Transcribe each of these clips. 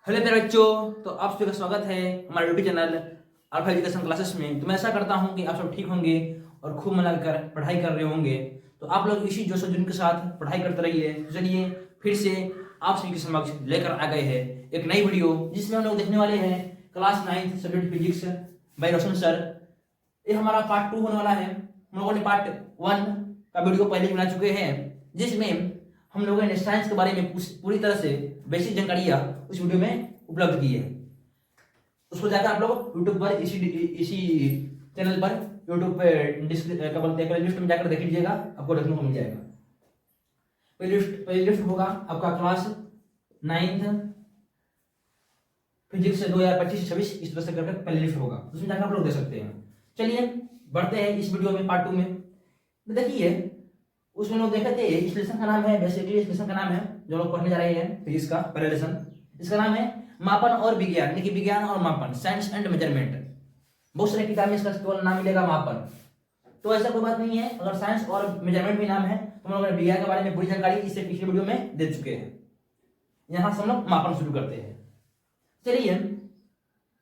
Hello मेरे बच्चों, तो आप सभी का स्वागत है हमारे YouTube channel alpha education classes में। तो मैं ऐसा करता हूं कि आप सब ठीक होंगे और खूब मन लगाकर पढ़ाई कर रहे होंगे। तो आप लोग इसी जोश और जुनून के साथ पढ़ाई करते रहिए। तो चलिए फिर से आप सभी के समक्ष लेकर आ गए हैं एक नई वीडियो, जिसमें हम लोग देखने वाले हैं क्लास 9 सब्जेक्ट फिजिक्स बाय रोशन सर। ये हमारा पार्ट 2 होने वाला है। हम लोगों ने पार्ट 1 का वीडियो पहले बना चुके हैं, जिसमें हम लोगों ने साइंस के बारे में पूरी तरह से बेसिक जानकारियां उस वीडियो में उपलब्ध की है। उसको जाकर आप लोग यूट्यूब पर इसी चैनल पर यूट्यूब पे क्या बोलते हैं प्लेलिस्ट में जाकर देख लीजिएगा, आपको देखने को मिल जाएगा। प्लेलिस्ट होगा आपका क्लास 9 फिजिक्स 2025-26 इस तरह से करके प्लेलिस्ट होगा, उसमें जाकर आप लोग देख सकते हैं। चलिए बढ़ते हैं इस वीडियो में पार्ट 2 में। देखिए उसमें लोग देखे थे, इस लेसन का नाम है, बेसिकली इस लेसन का नाम है जो लोग पढ़ने जा रहे हैं फिजिक्स का पहला लेसन, इसका नाम है मापन और विज्ञान, यानी कि विज्ञान और मापन, साइंस एंड मेजरमेंट। बहुत सारे किताब में इसका केवल नाम मिलेगा मापन, तो ऐसा कोई बात नहीं है। अगर साइंस और मेजरमेंट भी नाम है तो हम लोग विज्ञान के बारे में पूरी जानकारी इससे पिछले वीडियो में दे चुके हैं। यहाँ से हम लोग मापन शुरू करते हैं। चलिए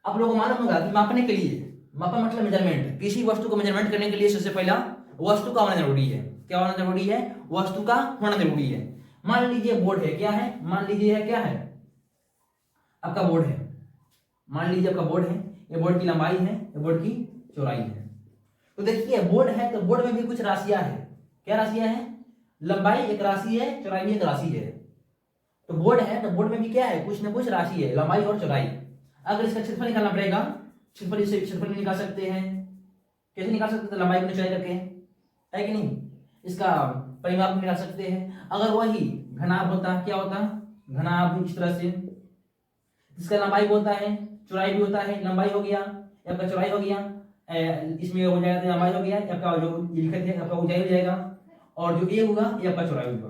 आप लोगों को मालूम होगा कि मापने के लिए, मापन मतलब मेजरमेंट, किसी वस्तु को मेजरमेंट करने के लिए सबसे पहला वस्तु का होना जरूरी है। क्या होना जरूरी है? वस्तु का होना जरूरी है। मान लीजिए बोर्ड है, क्या है? मान लीजिए क्या है? आपका बोर्ड है। मान लीजिए आपका बोर्ड है, ये बोर्ड की लंबाई है, ये बोर्ड की चौड़ाई है। तो देखिए बोर्ड है तो बोर्ड में भी कुछ राशियां है। क्या राशियां हैं? लंबाई एक राशि है, चौड़ाई भी एक राशि है। तो बोर्ड है तो बोर्ड में भी क्या है? कुछ ना कुछ राशि है, लंबाई और चौड़ाई। अगर इसका क्षेत्रफल निकालना पड़ेगा, क्षेत्रफल इसे क्षेत्रफल निकाल सकते हैं। कैसे निकाल सकते हैं? लंबाई को चौड़ाई करके, है कि नहीं? इसका परिमाप निकाल सकते हैं। अगर वही घनाभ होता, क्या होता? घनाभ इस तरह से, इसका लंबाई होता है, चौड़ाई भी होता है। लंबाई हो गया, आपका चौड़ाई हो गया, इसमें हो जाएगा तो लंबाई हो गया, आपका जो लिखा है आपका ऊंचाई हो जाएगा, और जो ये होगा ये आपका चौड़ाई होगा।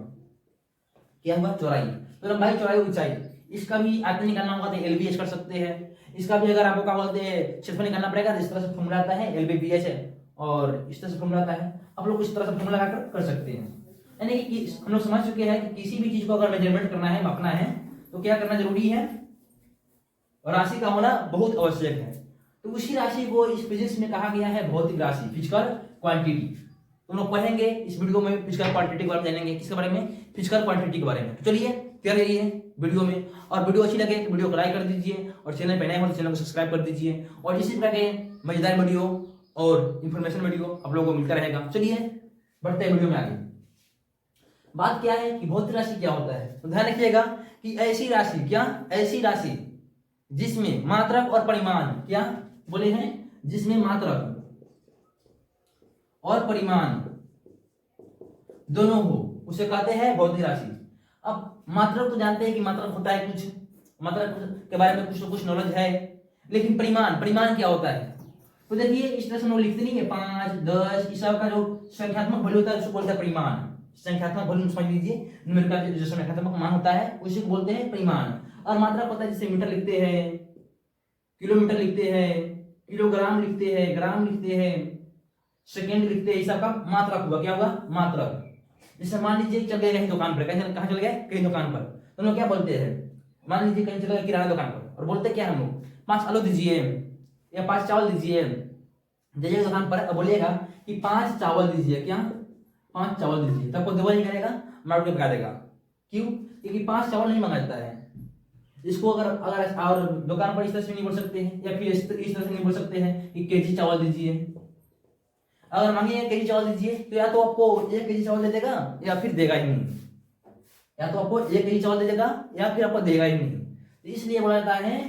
क्या होगा? चौड़ाई। तो लंबाई चौड़ाई ऊंचाई, इसका भी आपको निकालना होगा तो एल बी एच कर सकते हैं। इसका भी अगर आपको क्या बोलते हैं क्षेत्रफल निकालना पड़ेगा तो इस तरह से फॉर्मूला आता है, एल बी बी एच है, और इस तरह से फॉर्मूला आता है। आप लोग इस तरह से फॉर्मूला लगाकर कर सकते हैं। यानी कि हम लोग समझ चुके हैं कि किसी भी चीज को अगर मेजरमेंट करना है, मापना है, तो क्या करना जरूरी है? राशि का होना बहुत आवश्यक है। तो उसी राशि को इस फिजिक्स में कहा गया है भौतिक राशि, फिजिकल क्वांटिटी। तुम लोग पढ़ेंगे इस वीडियो में फिजिकल क्वांटिटी के बारे में जानेंगे। किसके बारे में? फिजिकल क्वांटिटी के बारे में। तो चलिए क्या रही है वीडियो में, और वीडियो अच्छी लगे तो वीडियो को लाइक कर दीजिए, और चैनल पे नए हो तो चैनल को सब्सक्राइब कर दीजिए, और इसी तरह के मजेदार वीडियो और इंफॉर्मेशन वीडियो आप लोगों को मिलता रहेगा। चलिए बढ़ते हैं वीडियो में आगे। बात क्या है कि भौतिक राशि क्या होता है, तो ध्यान रखिएगा कि ऐसी राशि, क्या ऐसी राशि जिसमें मात्रक और परिमाण, क्या बोले हैं? जिसमें मात्रक और परिमाण दोनों हो, उसे कहते हैं भौतिक राशि। अब मात्रक तो जानते हैं कि मात्रक होता है कुछ, मात्रक के बारे में कुछ ना कुछ नॉलेज है, लेकिन परिमाण, परिमाण क्या होता है? तो देखिए इस तरह से हम लिखते नहीं है 5, 10, इस सब का जो संख्यात्मक वैल्यू होता है उसको बोलते हैं परिमाण। संख्यात्मक वैल्यू समझ लीजिए, न्यूमेरिकल जो संख्यात्मक मान होता है उसी को बोलते हैं परिमाण। और मात्रक होता है जैसे मीटर लिखते हैं, किलोमीटर लिखते हैं, किलोग्राम लिखते हैं, ग्राम लिखते हैं, सेकेंड लिखते हैं, इसका मात्रक हुआ। क्या हुआ? मात्रक। जैसे मान लीजिए चल गए कहीं दुकान पर, कहाँ चल गए? कहीं दुकान पर, तो हम लोग क्या बोलते हैं? मान लीजिए कहीं चले गए किराना दुकान पर, और बोलते क्या हम लोग? 5 आलू दीजिए या 5 चावल दीजिए। जाइए दुकान पर, अब बोलिएगा कि 5 चावल दीजिए। क्या? 5 चावल दीजिए, तब कोई देवा नहीं करेगा, मार के भगा देगा। क्यों? क्योंकि 5 चावल नहीं मंगाता है। इसको अगर और दुकान पर इस तरह से नहीं बोल सकते हैं, या फिर इस तरह से नहीं बोल सकते हैं कि केजी चावल दीजिए। अगर मांगे केजी चावल दीजिए तो या तो आपको 1 केजी चावल दे देगा या फिर देगा ही नहीं, या तो आपको 1 केजी चावल दे देगा या फिर आपको देगा ही नहीं। इसलिए बोला जाता है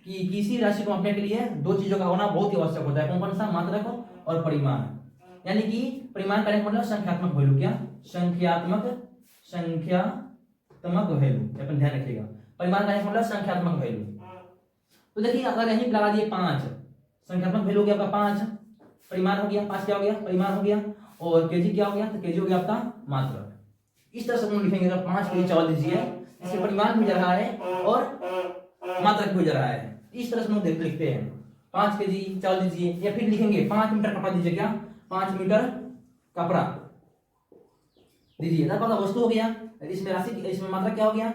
कि किसी राशि को मापने के लिए 2 चीजों का होना बहुत ही आवश्यक होता है। कौन सा? मात्रक और परिमाण। यानी कि परिमाण का मतलब संख्यात्मक वैल्यू। क्या? संख्यात्मक वैल्यू, अपन ध्यान रखिएगा। परिमाण का मतलब संख्यात्मक वैल्यू। तो देखिए अगर यहीं लगा दिए 5, संख्यात्मक वैल्यू हो गया आपका 5, परिमाण हो गया 5, क्या हो गया? परिमाण हो गया, और केजी क्या हो गया? तो केजी हो गया आपका मात्रक। इस तरह से हम लिखेंगे, अगर 5 केजी चावल दीजिए, इससे परिमाण भी जा रहा है और मात्रक भी जा रहा है। इस तरह से हम लिखते हैं 5 केजी चावल दीजिए, या फिर लिखेंगे 5 मीटर कपड़ा दीजिए। क्या? 5 मीटर कपड़ा दीजिए, ना पता वस्तु हो गया, इसमें राशि, इसमें मात्रक क्या हो गया?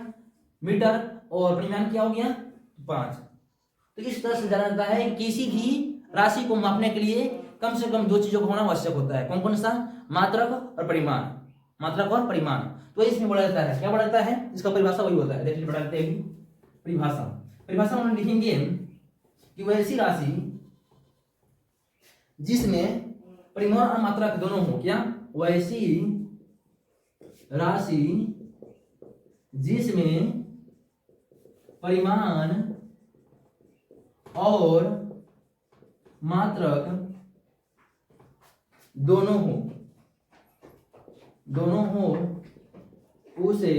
मीटर, और परिमाण क्या हो गया? 5। तो इस तरह से जाना जाता है किसी भी राशि को मापने के लिए कम से कम 2 चीजों का होना आवश्यक होता है। कौन कौन सा? मात्रक और परिमाण। मात्रक और परिमाण। तो इसमें बोला जाता है, क्या बोला जाता है? इसका परिभाषा वही होता है, देखिए बताते हैं परिभाषा। परिभाषा में लिखेंगे कि वह ऐसी राशि जिसमें परिमाण और मात्रक दोनों हो। क्या? वैसी राशि जिसमें परिमाण और मात्रक दोनों हो उसे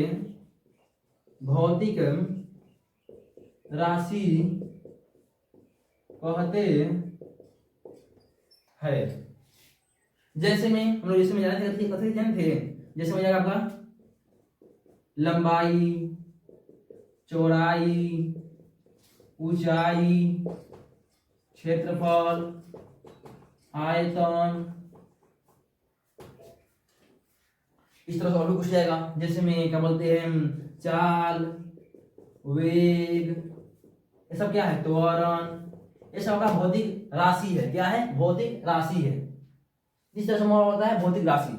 भौतिक राशि कहते हैं। जैसे में हम लोग इसमें जानते थे, जैसे हो जाएगा आपका लंबाई, चौड़ाई, ऊंचाई, क्षेत्रफल, आयतन, इस तरह से और भी कुछ जाएगा। जैसे में क्या बोलते हैं, चाल, वेग, ये सब क्या है? त्वरण, ये सब का भौतिक राशि है। क्या है? भौतिक राशि है। इस तरह से होता है भौतिक राशि।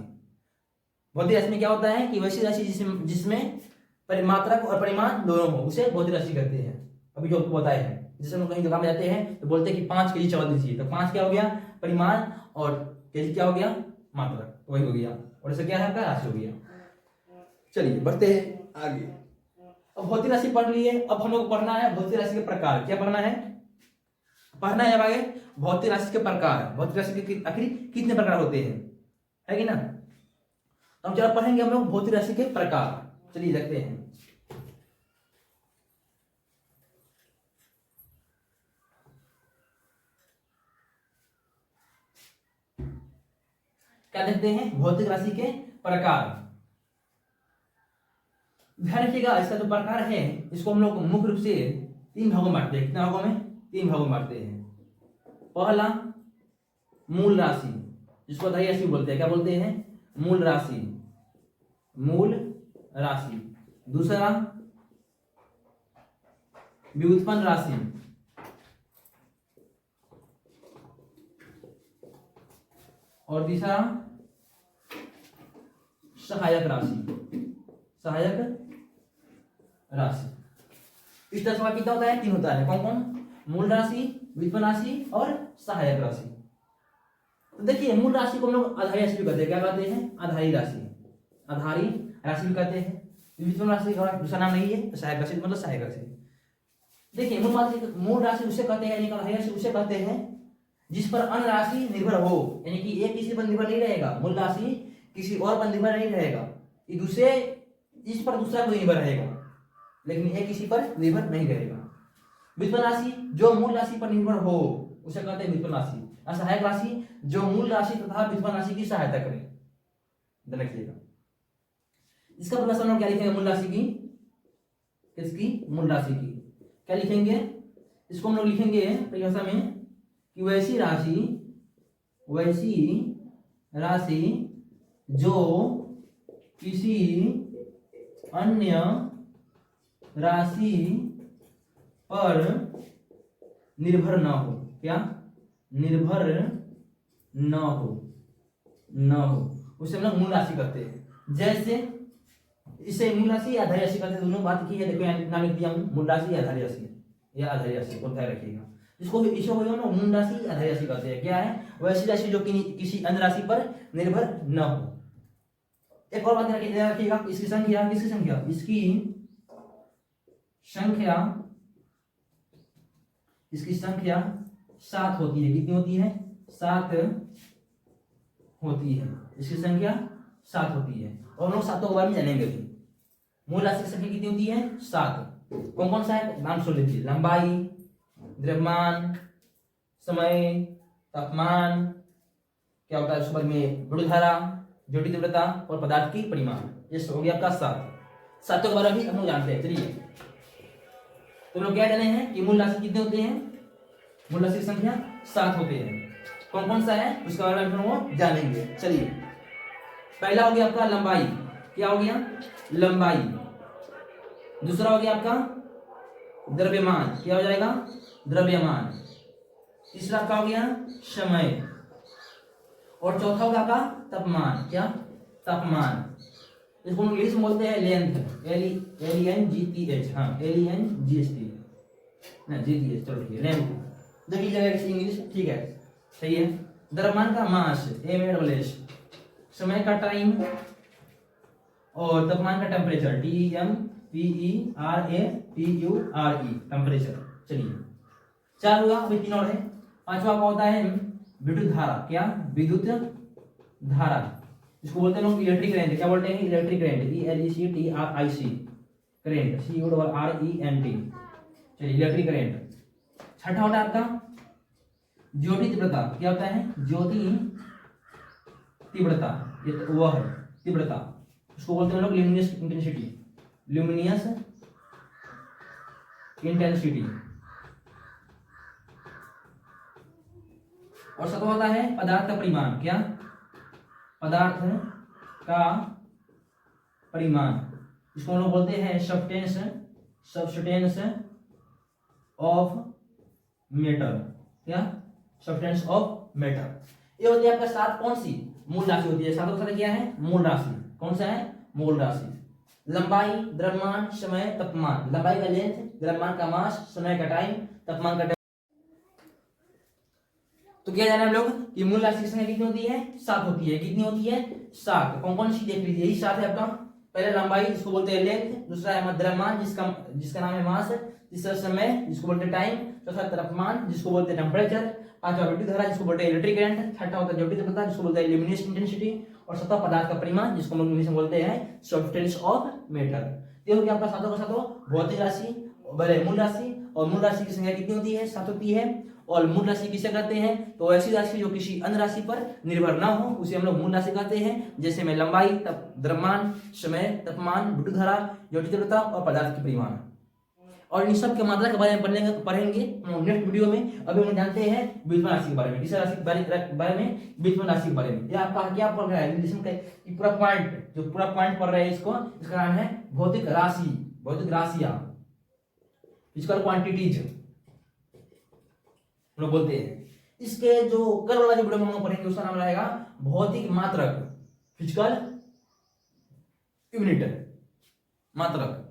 भौतिक राशि में क्या होता है कि वैसी राशि जिसमें मात्रक और परिमाण दोनों हो उसे भौतिक राशि कहते हैं। अभी जो आपको बताया है, जैसे हम कहीं दुकान में जाते हैं तो बोलते हैं कि 5 केजी चावल दीजिए, तो 5 क्या हो गया? परिमाण, और केजी क्या हो गया? मात्रक, तो वही हो गया। और ऐसे क्या है आपका? राशि हो गया। चलिए बढ़ते हैं आगे। अब भौतिक राशि पढ़ लिए, अब हम लोग पढ़ना है भौतिक राशि के प्रकार। क्या पढ़ना है? पढ़ना है अब आगे भौतिक राशि के प्रकार। भौतिक राशि के आखिर कितने प्रकार होते हैं, है कि ना? तो हम चलो पढ़ेंगे हम लोग भौतिक राशि के प्रकार। चलिए देखते हैं। क्या देखते हैं? भौतिक राशि के प्रकार। ध्यान रखिएगा, इसका जो प्रकार है इसको हम लोग मुख्य रूप से 3 भागों में बांटते हैं। कितने भागों में? 3 भागों में बांटते हैं। पहला मूल राशि, जिसको आधारी राशि बोलते हैं। क्या बोलते हैं? मूल राशि। मूल राशि। दूसरा व्युत्पन्न राशि। और तीसरा सहायक राशि। सहायक राशि। इस तरह से कितना होता है? 3 होता है। कौन कौन? मूल राशि, व्युत्पन्न राशि और सहायक राशि। तो देखिए, मूल राशि को हम लोग आधारी राशि भी कहते हैं। क्या कहते हैं? आधारी राशि। आधारी राशि भी कहते हैं। व्युत्पन्न राशि का दूसरा नाम नहीं है, सहायक राशि मतलब सहायक राशि। देखिए, मूल राशि उसे कहते हैं, यानी आधारी राशि उसे कहते हैं जिस पर अन्य राशि निर्भर हो, यानी कि एक किसी पर निर्भर नहीं रहेगा। मूल राशि किसी और पर निर्भर नहीं रहेगा, ये दूसरे इस पर दूसरा कोई निर्भर रहेगा, लेकिन एक किसी पर निर्भर नहीं रहेगा। व्युत्पन्न राशि जो मूल राशि पर निर्भर हो उसे कहते हैं व्युत्पन्न राशि। और सहायक राशि जो मूल राशि तथा व्युत्पन्न राशि की सहायता करे। ध्यान रखिएगा। इसका परिभाषा हम क्या लिखेंगे? मूल राशि की, किसकी? मूल राशि की। क्या लिखेंगे? इसको हम लोग लिखेंगे परिभाषा में कि वैसी राशि जो किसी अन्य राशि पर निर्भर न हो। क्या? निर्भर न हो उसे हम लोग मूल राशि कहते हैं। जैसे इसे मूल राशि या आधारी राशि कहते हैं। दोनों बात की है। देखो यहाँ नाम लिख दिया हूँ, मूल राशि या आधारी राशि, या आधारी राशि को ध्यान रखिएगा। इसको मूल राशि आधारी राशि कहते हैं। क्या है? वैसी राशि जो किसी अन्य राशि पर निर्भर न हो। एक और बात रखिएगा, इसकी संख्या 7 होती है। कितनी होती है? 7 होती है। इसकी संख्या 7 होती है। और हम लोग 7 के बारे में जानेंगे भी। मूल राशि की संख्या कितनी होती है? 7। कौन कौन सा है? नाम सुन लीजिए। लंबाई, द्रव्यमान, समय, तापमान, क्या होता है उसके बाद में विद्युत धारा, ज्योति तीव्रता और पदार्थ की परिमाण। ये हो गया आपका 7। 7 के बारे में हम लोग जानते हैं। चलिए, तो लोग क्या जाने हैं कि मूल राशि कितने होते हैं? मूल राशि की संख्या 7 होते हैं। कौन कौन सा है उसके बारे में हम लोग जानेंगे। चलिए, पहला हो गया आपका लंबाई। क्या हो गया? लंबाई। दूसरा हो गया आपका द्रव्यमान, क्या हो जाएगा? द्रव्यमान। तीसरा क्या हो गया? समय। और चौथा होगा आपका तापमान, क्या? तापमान। इसको इंग्लिश में बोलते हैं लेंथ, LENGTH, हाँ LENGHT ना GTH, चलो ठीक है, लेंथ देख लीजिएगा इंग्लिश, ठीक है, सही है। द्रव्यमान का मास MASS, समय का टाइम, और तापमान का टेम्परेचर TEMPERATURE, टेम्परेचर। चलिए 4 हुआ, अभी 3 और है। 5वां का होता है विद्युत धारा, क्या? विद्युत धारा, इसको बोलते हैं लोग इलेक्ट्रिक करंट, क्या बोलते हैं? Electric current, ELECTRIC, current CURRENT। चलिए इलेक्ट्रिक करंट। छठा होता है आपका ज्योति तीव्रता, क्या होता है? ज्योति तीव्रता, ये वह है तीव्रता, उसको बोलते हैं लोग ल्यूमिनियस इंटेंसिटी, ल्यूमिनियस इंटेंसिटी। और सातवां होता है पदार्थ का परिमाण, क्या? पदार्थ का परिमाण, इसको हम लोग बोलते हैं सब्सटेंस ऑफ मैटर, क्या? Substance of matter. ये होती है आपका 7 कौन सी मूल राशि होती है? 7 का क्या है? मूल राशि। कौन सा है? मूल राशि। लंबाई, द्रव्यमान, समय, तापमान। लंबाई का लेंथ, द्रव्यमान का मास, समय का टाइम, तापमान का। तो क्या जाना हम लोग कि मूल राशि की संख्या कितनी होती है? 7 होती है। कितनी होती है? 7। कौन कौन सी देख लीजिए, यही 7 है आपका। पहले लंबाई, जिसको बोलते हैं लेंथ। दूसरा है द्रव्यमान, जिसका नाम है मास। तीसरा समय, जिसको बोलते हैं टाइम। चौथा तापमान, जिसको बोलते हैं टेम्परेचर। पांचवा विद्युत धारा, जिसको बोलते हैं इलेक्ट्रिक करंट। छठा होता है ज्योति तीव्रता, जिसको बोलते हैं ल्यूमिनस इंटेंसिटी। और सातवां पदार्थ का परिमाण, जिसको हम लोग इंग्लिश में बोलते हैं सब्सटेंस ऑफ मैटर। ये हो गया आपका सातों का सातों भौतिक राशि, बड़े मूल राशि। और मूल राशि की संख्या कितनी होती है? 7 होती है। और मूल राशि किसे कहते हैं? तो ऐसी राशि जो किसी अन्य राशि पर निर्भर ना हो, उसे हम लोग मूल राशि कहते हैं। जैसे में लंबाई, द्रव्यमान, समय, तापमान, विद्युत धारा, ज्योति तीव्रता और पदार्थ की परिमाण। और इन सब के मात्रा के बारे में पढ़ेंगे नेक्स्ट वीडियो में। अभी हम जानते हैं बीजगण राशि के बारे में, किस राशि के बारे में? बीजगण राशि के बारे में। ये आपका क्या पढ़ रहा है? जिसमें पूरा पॉइंट, जो पूरा पॉइंट पढ़ रहे हैं इसको, इसका नाम है भौतिक राशि, भौतिक राशियां, फिजिकल क्वांटिटीज हम लोग बोलते हैं। इसके जो कल वाला जो वीडियो में हम पढ़ेंगे उसका नाम रहेगा भौतिक मात्रक, फिजिकल यूनिट, मात्रक।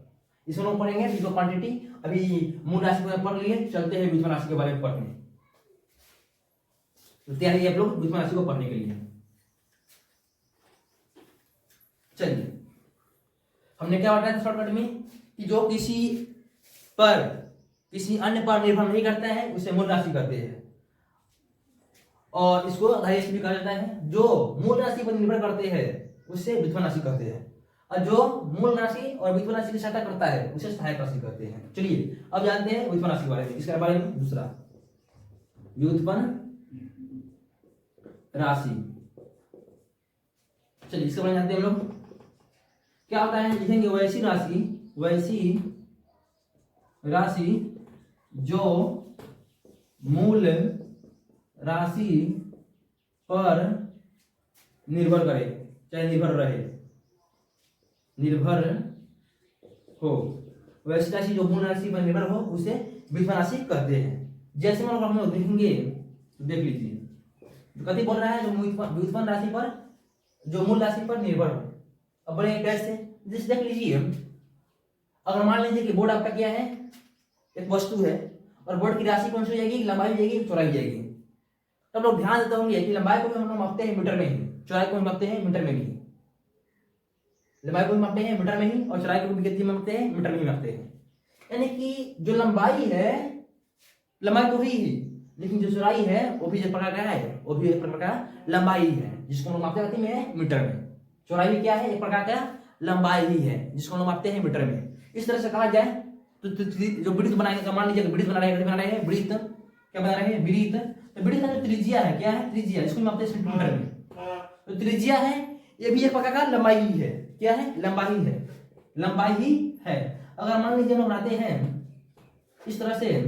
इसमें हम पढ़ेंगे फिजिकल क्वांटिटी। अभी मूल राशि को पढ़ लिए, चलते हैं बीजगण राशि के बारे में पढ़ने। तो तैयारी है आप लोग बीजगण राशि को पढ़ने के लिए। चलिए, हमने क्या बताया था शॉर्टकट में कि जो किसी अन्य पर निर्भर नहीं करता है उसे मूल राशि कहते हैं। और इसको आधारित भी कहा जाता है। जो मूल राशि पर निर्भर करते हैं उसे व्युत्पन्न राशि कहते हैं। और जो मूल राशि और व्युत्पन्न राशि की सहायता करता है उसे सहायक राशि कहते हैं। चलिए अब जानते हैं व्युत्पन्न राशि के बारे में। इसके बारे में दूसरा व्युत्पन्न राशि। चलिए इसके बारे में जानते हैं हम लोग। क्या होता है? लिखेंगे वैसी राशि जो मूल राशि पर निर्भर करे, चाहे निर्भर हो। वैसी राशि जो मूल राशि पर निर्भर हो उसे व्युत्पन्न राशि कहते हैं। जैसे हम लोग देखेंगे, देख लीजिए कथी बोल रहा है? जो व्युत्पन्न राशि पर, जो मूल राशि पर निर्भर हो। अब बड़े कैसे? जैसे देख लीजिए, अगर मान लीजिए कि बोर्ड आपका क्या है? एक वस्तु है, और बोर्ड की राशि कौन सी हो जाएगी? लंबाई हो जाएगी, चौड़ाई हो जाएगी। तब लोग ध्यान देते होंगे कि लंबाई को भी हम लोग मापते हैं मीटर में ही, चौड़ाई को मापते हैं मीटर में भी। लंबाई को भी मापते हैं मीटर में ही, और चौड़ाई को भी कितनी में मापते हैं? मीटर में ही मापते हैं। यानी कि जो लंबाई है, लंबाई तो ही, लेकिन जो चौड़ाई है वो भी एक प्रकार का है, वो भी एक प्रकार का लंबाई है, जिसको हम मापते रहते हैं मीटर में। चौड़ाई भी क्या है? एक प्रकार का लंबाई ही है, जिसको हम मापते हैं मीटर में। इस तरह से कहा जाए तो जो वृत्त बनाएंगे, तो मान लीजिए वृत्त बना रहे हैं, वृत्त क्या बना रहे हैं? वृत्त। तो वृत्त का जो त्रिज्या है, क्या है? त्रिज्या, इसको मापते हैं सेंटीमीटर में। तो त्रिज्या है, ये भी एक प्रकार का लंबाई ही है। क्या है? लंबाई है, लंबाई ही है। अगर मान लीजिए हम बनाते हैं इस तरह से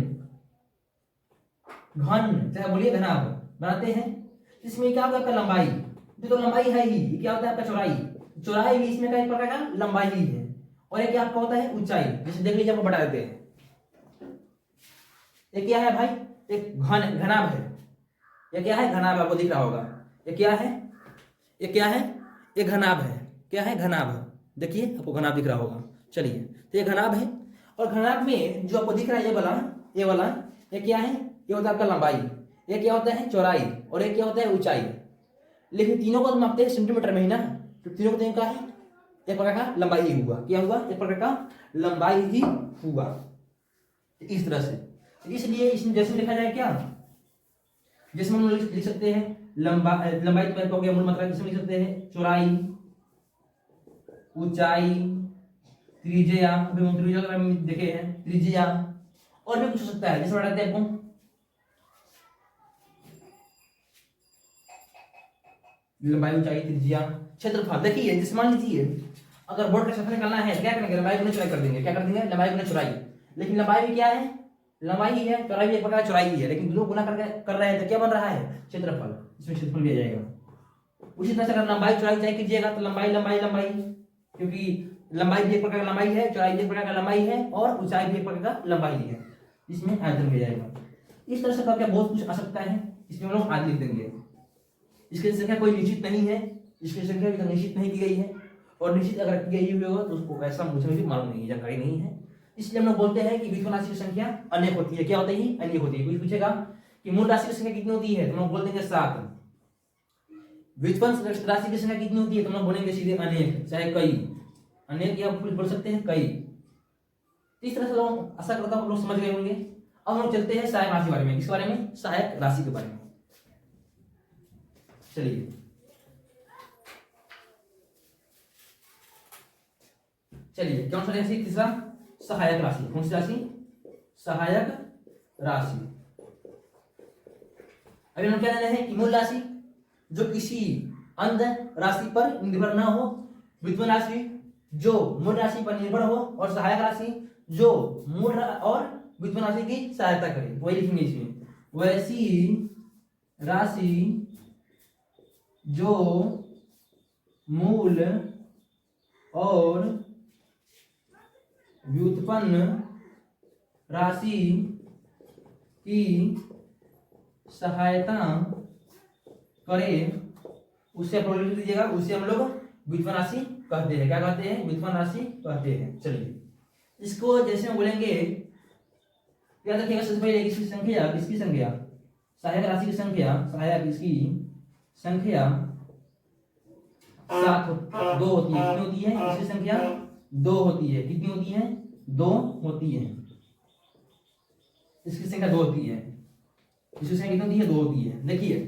घन, चाहे बोलिए घनाभ बनाते हैं, इसमें क्या होगा? आपका लंबाई, तो लंबाई है ही। क्या होता है आपका? चौड़ाई। चौड़ाई भी इसमें का एक प्रकार का लंबाई ही है। और एक क्या आपका होता है? ऊंचाई। जैसे देख लीजिए, आपको बता देते हैं, ये क्या है भाई, एक घनाभ है। ये क्या है, घनाभ, आपको दिख रहा होगा। ये क्या है, ये क्या है, ये घनाभ है। क्या है, घनाभ। देखिए आपको घनाभ दिख रहा होगा। चलिए, तो ये घनाभ है, और घनाभ में जो आपको दिख रहा है ये वाला, ये वाला, ये क्या है, ये होता है आपका लंबाई, ये क्या होता है चौड़ाई, और ये क्या होता है ऊंचाई। लेकिन तीनों को मापते हैं सेंटीमीटर में ही ना, तो तीनों को दें क्या है, एक प्रकार का लंबाई ही हुआ। क्या हुआ, एक प्रकार का लंबाई ही हुआ, इस तरह से। इसलिए इसमें जैसे लिखा जाए क्या, जैसे हम लिख सकते हैं लंबाई तो हो गया मूल मात्रा, जिसमें लिख सकते हैं चौड़ाई, ऊंचाई, त्रिज्या, अभी हम त्रिज्या के बारे में देखे हैं, त्रिज्या, और भी कुछ हो सकता है। जैसे बताते हैं आपको लंबाई, ऊंचाई, त्रिज्या, क्षेत्रफल। देखिए जैसे मान लीजिए अगर बोर्ड का क्षेत्रफल निकालना है तो क्या करेंगे, लंबाई गुना चौड़ाई कर देंगे। क्या कर देंगे, लंबाई गुना चौड़ाई। लेकिन लंबाई भी क्या है, लंबाई ही है, चौड़ाई भी एक प्रकार चौड़ाई ही है, लेकिन दोनों गुना कर रहे हैं तो क्या बन रहा है, क्षेत्रफल। इसमें क्षेत्रफल भी आ जाएगा। उसी तरह से अगर लंबाई चौड़ाई चाहे कीजिएगा तो लंबाई लंबाई लंबाई, क्योंकि लंबाई भी एक प्रकार का लंबाई है, चौड़ाई भी एक प्रकार का लंबाई है, और ऊंचाई भी एक प्रकार का लंबाई है। इसमें आयतन भी जाएगा। इस तरह से करके बहुत कुछ आ सकता है। इसमें हम लोग आज लिख देंगे। इसकी संख्या कोई निश्चित नहीं है, इसकी संख्या भी निश्चित नहीं की गई है, और निश्चित अगर की गई होगा तो उसको ऐसा मुझे भी मालूम नहीं है, जानकारी नहीं है। इसलिए हम लोग बोलते हैं कि व्युत्पन्न राशि की संख्या अनेक होती है। क्या होती है, अनेक होती है। कोई पूछेगा कि मूल राशि की संख्या कितनी होती है, तो हम लोग बोल देंगे 7। व्युत्पन्न राशि की संख्या कितनी होती है, तो हम लोग बोलेंगे सीधे अनेक, चाहे कई, अनेक या कुछ बोल सकते हैं कई। इस तरह से लोग, आशा करता हूं लोग समझ गए होंगे। अब हम लोग चलते हैं सहायक राशि के बारे में। किसके बारे में, सहायक राशि के बारे में। चलिए चलिए, कौन सा राशि, तीसरा सहायक राशि। कौन सी राशि, सहायक राशि। अभी हम क्या जाना है कि मूल राशि जो किसी अन्य राशि पर निर्भर ना हो, व्युत्पन्न राशि जो मूल राशि पर निर्भर हो, और सहायक राशि जो मूल और व्युत्पन्न राशि की सहायता करे। वही लिखेंगे इसमें, वैसी राशि जो मूल और व्युत्पन्न राशि की सहायता करे, उससे प्रोबेबिलिटी दीजिएगा, उसे हम लोग व्युत्पन्न राशि कहते हैं। क्या कहते हैं, व्युत्पन्न राशि कहते हैं। चलिए इसको जैसे हम बोलेंगे, याद रखिएगा सबसे पहले इसकी संख्या, किसकी संख्या, सहायक राशि की संख्या, सहायक इसकी संख्या 2 होती है। कितनी होती है, इसकी संख्या 2 होती है। कितनी होती है, 2 होती है। इसकी संख्या 2 होती है। इसकी संख्या कितनी होती है, 2 होती है। देखिए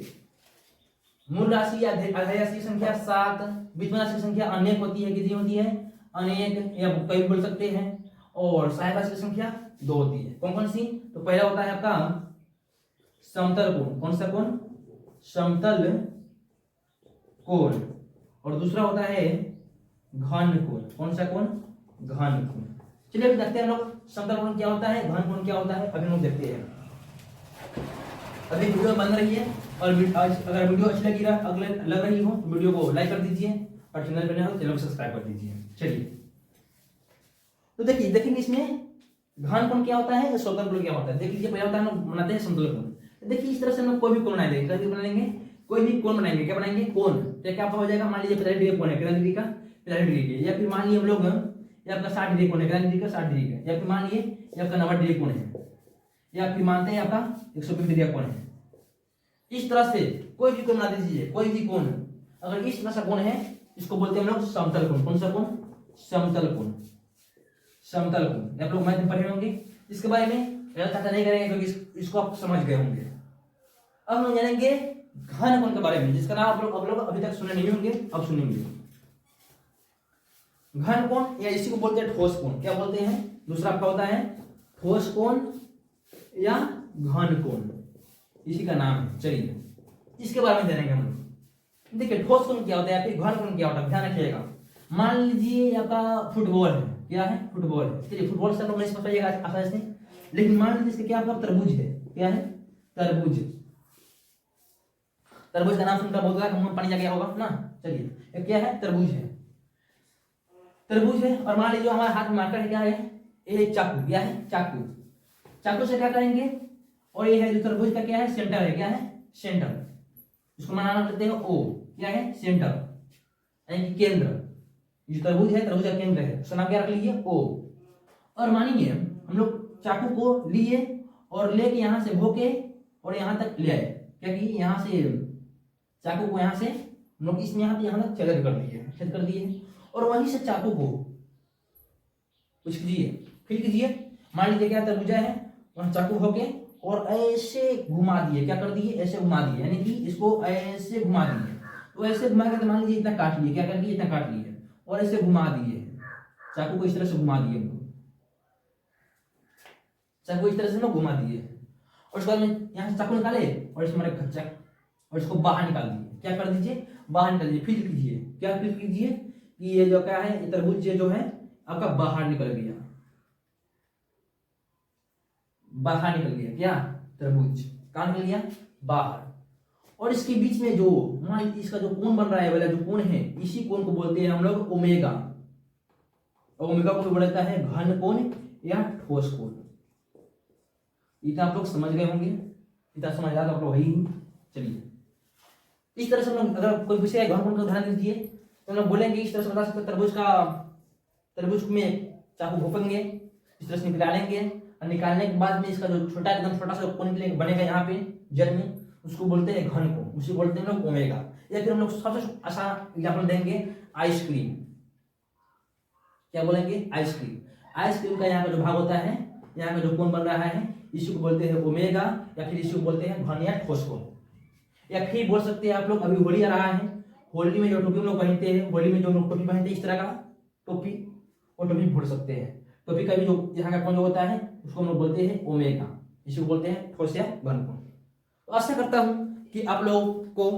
मूल राशि या आधार राशि की संख्या 7, व्युत्पन्न राशि की संख्या अनेक होती है। कितनी होती है, अनेक या कई बोल सकते हैं। और सहायक राशि की संख्या 2 होती है। कौन कौन सी, तो पहला होता है आपका समतल कोण। कौन सा कोण, समतल कोण। और दूसरा होता है घन कोण। कौन सा कोण, घन कोण। चलिए अभी देखते हैं हम लोग समतल कोण क्या होता है, घन कोण क्या होता है। अभी हम लोग देखते हैं। अभी वीडियो बन रही है, और अगर वीडियो अच्छी लग रही हो तो वीडियो को लाइक कर दीजिए, और चैनल पर नए हो चैनल को सब्सक्राइब कर दीजिए। चलिए तो देखिए, देखेंगे इसमें घन कोण क्या होता है, समतल कोण क्या होता है। देख लीजिए, पहला होता है हम लोग बनाते हैं समतल कोण। देखिए इस तरह से हम लोग कोई भी कोण बनाएंगे, कैसे बनाएंगे, कोई भी कोण बनाएंगे। क्या बनाएंगे, कोण। तो क्या हो जाएगा, मान लीजिए 50 डिग्री कोण है, कितना डिग्री का, 50 डिग्री के। या फिर मान लीजिए हम लोग ये आपका 60 डिग्री कोण है, कितना डिग्री का, 60 डिग्री का। या फिर मान लीजिए ये आपका 90 डिग्री कोण है, या फिर मानते हैं आपका 120 डिग्री का कोण है। इस तरह से कोई भी कोण बना दीजिए, कोई भी कोण। अगर इस तरह का कोण है, इसको बोलते हैं हम लोग समतल कोण। कौन सा कोण, समतल कोण। समतल कोण आप लोग मैथ में पढ़े होंगे। इसके बारे में चर्चा नहीं करेंगे क्योंकि इसको आप समझ गए होंगे। अब हम जानेंगे घन कोण के बारे में, जिसका नाम आप लोग अभी तक सुने नहीं होंगे, अब सुनेंगे। घन कोण या इसी को बोलते हैं ठोस कोण। क्या बोलते हैं, दूसरा आपका होता है ठोस कोण या घन कोण, इसी का नाम है। चलिए इसके बारे में जानेंगे हम लोग। देखिए ठोस कोण क्या होता है, फिर घन कोण क्या होता है, ध्यान रखिएगा। मान लीजिए आपका फुटबॉल है, क्या है, फुटबॉल है। चलिए फुटबॉल से आप लोग नहीं समझ पाइएगा आसानी से, लेकिन मान लीजिए इसके क्या आपका तरबूज है। क्या है, तरबूज। तरबूज का नाम सुनकर बहुत बार मुंह पानी जा गया होगा ना। चलिए ये क्या है, तरबूज है। तरबूज है, और मान लीजिए हमारे हाथ में मार्कर है, क्या है, ये चाकू। क्या है, चाकू। चाकू से क्या करेंगे, और ये है जो तरबूज का क्या है, सेंटर है, क्या है, सेंटर, इसको माना करते हैं ओ, क्या है, सेंटर यानी कि केंद्र। जो तरबूज है, तरबूज का केंद्र है, उसका नाम क्या रख लीजिए, ओ। और मानिए हम लोग चाकू को लिए और लेके यहाँ से भोके और यहाँ तक ले आए, क्या कि यहाँ से चाकू को यहाँ से हम लोग इसमें यहाँ तक छेद कर दिए और वहीं से चाकू को कुछ कीजिए, फिर कीजिए, मान लीजिए क्या तरबूजा है, वहां चाकू होके और ऐसे घुमा दिए, क्या कर दिए, ऐसे घुमा दिए, यानी कि इसको ऐसे घुमा दिए। तो ऐसे घुमा के मान लीजिए इतना काट लिए, क्या कर दिए, इतना काट लिए और ऐसे घुमा दिए, चाकू को इस तरह से घुमा दिए, चाकू इस तरह से ना घुमा दिए और उसके बाद में यहाँ से चाकू निकाले और इसमें खच्चा और इसको बाहर निकाल दिए, क्या कर दीजिए, बाहर निकाल दीजिए, फील कीजिए, क्या फील कीजिए कि ये जो क्या है, ये तरबूज जो है आपका बाहर निकल गया, बाहर निकल गया, क्या, तरबूज कहाँ निकल गया, बाहर। और इसके बीच में जो मान लीजिए इसका जो कोण बन रहा है, वाला जो कोण है, इसी कोण को बोलते हैं हम लोग ओमेगा। ओमेगा को बोला जाता है घन कोण या ठोस कोण। इतना आप लोग समझ गए होंगे, इतना समझदार आप लोग है ही। चलिए इस तरह से हम लोग, अगर कोई पूछे घन कोण का उदाहरण दीजिए तो हम लोग बोलेंगे इस तरह से बता सकते, तरबूज में चाकू घोपेंगे, इस तरह से निकाल लेंगे और निकालने के बाद में इसका जो एकदम छोटा सा कोण बनेगा यहाँ पे जड़ में, उसको बोलते हैं घन कोण, उसी बोलते हैं लोग ओमेगा। या फिर हम लोग सबसे आसान एग्जाम्पल देंगे आइसक्रीम, क्या बोलेंगे, आइसक्रीम। आइसक्रीम का यहाँ का जो भाग होता है, यहाँ का जो कोण बन रहा है, इसी को बोलते हैं ओमेगा या फिर इसी को बोलते हैं घन या ठोस कोण। या फिर बोल सकते हैं आप लोग, अभी होली आ रहा है, होली में जो टोपी हम लोग पहनते हैं, होली में जो लोग टोपी पहनते हैं इस तरह का टोपी, वो टोपी बोल सकते हैं। टोपी का भी जो यहाँ का कोण जो होता है उसको हम लोग बोलते हैं ओमेगा, इसी को बोलते हैं ठोस या घन कोण। तो आशा करता हूँ कि आप लोगों को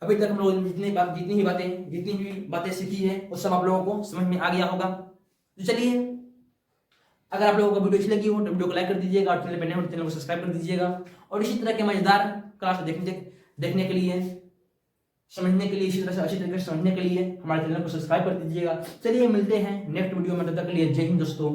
अभी तक हम लोग जितनी भी बातें सीखी है वो सब आप लोगों को समझ में आ गया होगा। तो चलिए, अगर आप लोगों को वीडियो अच्छी लगी हो तो वीडियो को लाइक कर दीजिएगा और चैनल पर नए हो तो चैनल को सब्सक्राइब कर दीजिएगा। और इसी तरह के मजेदार क्लास देखने के लिए, समझने के लिए, इसी तरह से अच्छी तरीके से समझने के लिए हमारे चैनल को सब्सक्राइब कर दीजिएगा। चलिए मिलते हैं नेक्स्ट वीडियो में, तब तक के लिए जय हिंद दोस्तों।